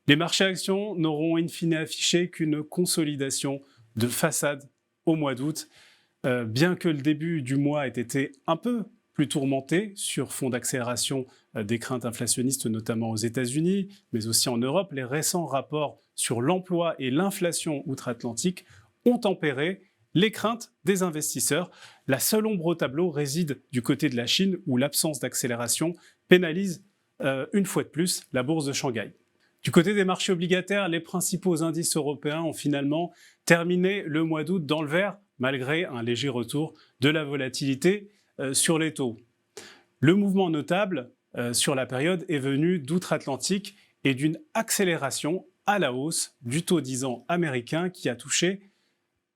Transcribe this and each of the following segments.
Les marchés actions n'auront in fine affiché qu'une consolidation de façade au mois d'août. Bien que le début du mois ait été un peu plus tourmenté sur fond d'accélération des craintes inflationnistes, notamment aux États-Unis, mais aussi en Europe, les récents rapports sur l'emploi et l'inflation outre-Atlantique ont tempéré les craintes des investisseurs. La seule ombre au tableau réside du côté de la Chine, où l'absence d'accélération pénalise une fois de plus la bourse de Shanghai. Du côté des marchés obligataires, les principaux indices européens ont finalement terminé le mois d'août dans le vert, malgré un léger retour de la volatilité sur les taux. Le mouvement notable sur la période est venu d'outre-Atlantique et d'une accélération à la hausse du taux 10 ans américain qui a touché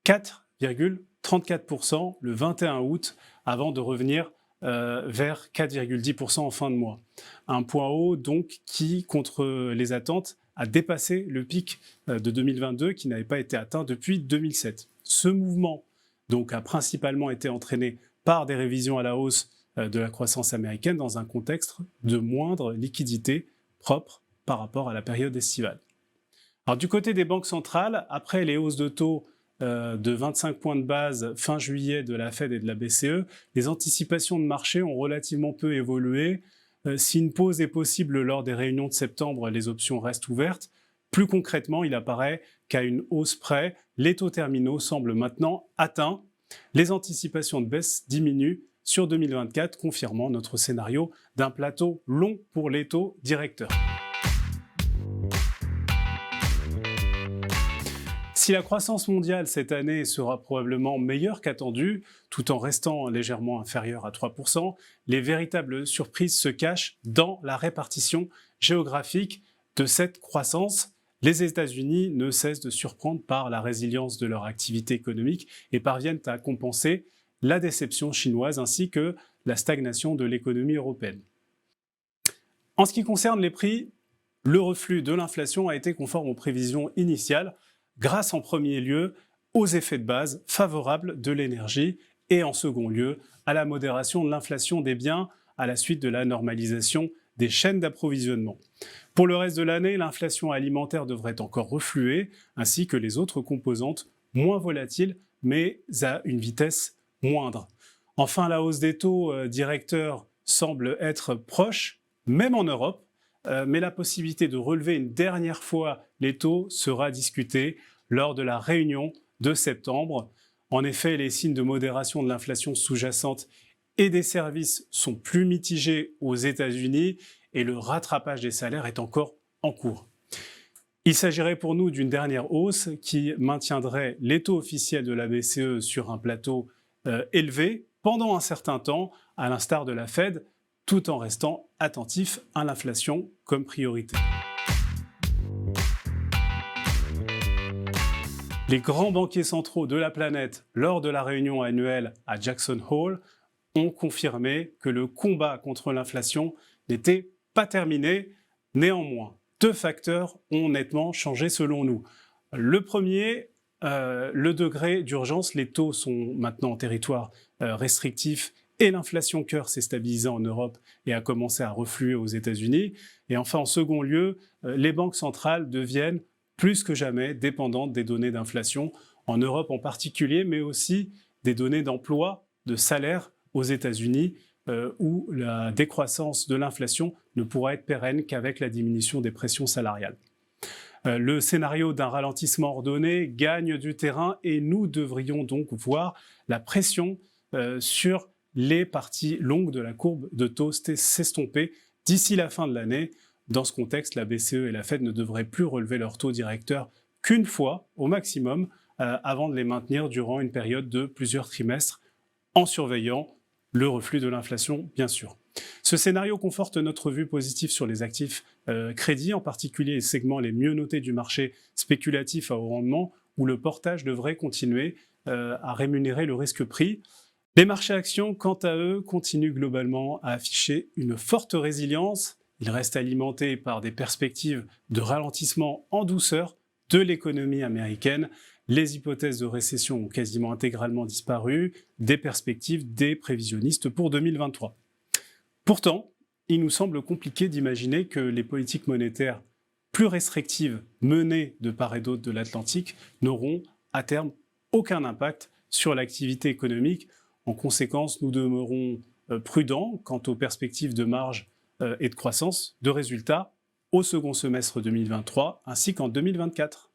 4,34% le 21 août avant de revenir vers 4,10% en fin de mois. Un point haut donc qui, contre les attentes, a dépassé le pic de 2022 qui n'avait pas été atteint depuis 2007. Ce mouvement donc, a principalement été entraîné par des révisions à la hausse de la croissance américaine dans un contexte de moindre liquidité propre par rapport à la période estivale. Alors, du côté des banques centrales, après les hausses de taux de 25 points de base fin juillet de la Fed et de la BCE, les anticipations de marché ont relativement peu évolué. Si une pause est possible lors des réunions de septembre, les options restent ouvertes. Plus concrètement, il apparaît qu'à une hausse près, les taux terminaux semblent maintenant atteints. Les anticipations de baisse diminuent sur 2024, confirmant notre scénario d'un plateau long pour les taux directeurs. Si la croissance mondiale cette année sera probablement meilleure qu'attendue, tout en restant légèrement inférieure à 3%, les véritables surprises se cachent dans la répartition géographique de cette croissance. Les États-Unis ne cessent de surprendre par la résilience de leur activité économique et parviennent à compenser la déception chinoise ainsi que la stagnation de l'économie européenne. En ce qui concerne les prix, le reflux de l'inflation a été conforme aux prévisions initiales, grâce en premier lieu aux effets de base favorables de l'énergie et en second lieu à la modération de l'inflation des biens à la suite de la normalisation des chaînes d'approvisionnement. Pour le reste de l'année, l'inflation alimentaire devrait encore refluer, ainsi que les autres composantes moins volatiles, mais à une vitesse moindre. Enfin, la hausse des taux directeurs semble être proche, même en Europe, mais la possibilité de relever une dernière fois les taux sera discutée lors de la réunion de septembre. En effet, les signes de modération de l'inflation sous-jacente et des services sont plus mitigés aux États-Unis et le rattrapage des salaires est encore en cours. Il s'agirait pour nous d'une dernière hausse qui maintiendrait les taux officiels de la BCE sur un plateau élevé pendant un certain temps, à l'instar de la Fed, tout en restant attentif à l'inflation comme priorité. Les grands banquiers centraux de la planète, lors de la réunion annuelle à Jackson Hole, ont confirmé que le combat contre l'inflation n'était pas terminé. Néanmoins, deux facteurs ont nettement changé selon nous. Le premier, le degré d'urgence. Les taux sont maintenant en territoire restrictif et l'inflation cœur s'est stabilisée en Europe et a commencé à refluer aux États-Unis. Et enfin, en second lieu, les banques centrales deviennent plus que jamais dépendantes des données d'inflation, en Europe en particulier, mais aussi des données d'emploi, de salaire aux États-Unis, où la décroissance de l'inflation ne pourra être pérenne qu'avec la diminution des pressions salariales. Le scénario d'un ralentissement ordonné gagne du terrain et nous devrions donc voir la pression sur les parties longues de la courbe de taux s'estomper d'ici la fin de l'année. Dans ce contexte, la BCE et la Fed ne devraient plus relever leurs taux directeurs qu'une fois au maximum avant de les maintenir durant une période de plusieurs trimestres en surveillant le reflux de l'inflation, bien sûr. Ce scénario conforte notre vue positive sur les actifs crédits, en particulier les segments les mieux notés du marché spéculatif à haut rendement, où le portage devrait continuer à rémunérer le risque pris. Les marchés actions, quant à eux, continuent globalement à afficher une forte résilience. Ils restent alimentés par des perspectives de ralentissement en douceur de l'économie américaine. Les hypothèses de récession ont quasiment intégralement disparu des perspectives des prévisionnistes pour 2023. Pourtant, il nous semble compliqué d'imaginer que les politiques monétaires plus restrictives menées de part et d'autre de l'Atlantique n'auront à terme aucun impact sur l'activité économique. En conséquence, nous demeurons prudents quant aux perspectives de marge et de croissance, de résultats au second semestre 2023 ainsi qu'en 2024.